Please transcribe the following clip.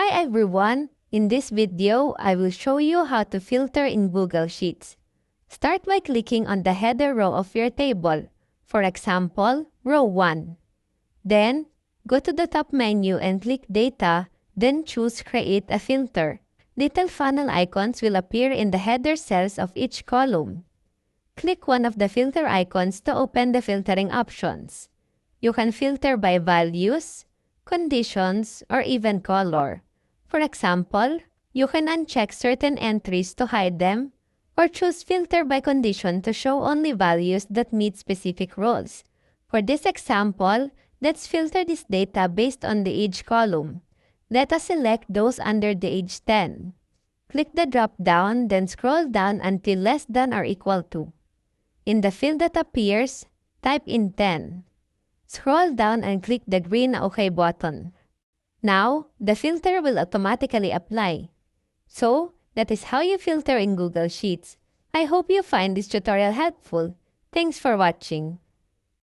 Hi everyone! In this video, I will show you how to filter in Google Sheets. Start by clicking on the header row of your table, for example, row 1. Then, go to the top menu and click Data, then choose Create a Filter. Little funnel icons will appear in the header cells of each column. Click one of the filter icons to open the filtering options. You can filter by values, conditions, or even color. For example, you can uncheck certain entries to hide them, or choose filter by condition to show only values that meet specific rules. For this example, let's filter this data based on the age column. Let us select those under the age 10. Click the drop-down, then scroll down until less than or equal to. In the field that appears, type in 10. Scroll down and click the green OK button. Now, the filter will automatically apply. So, that is how you filter in Google Sheets. I hope you find this tutorial helpful. Thanks for watching.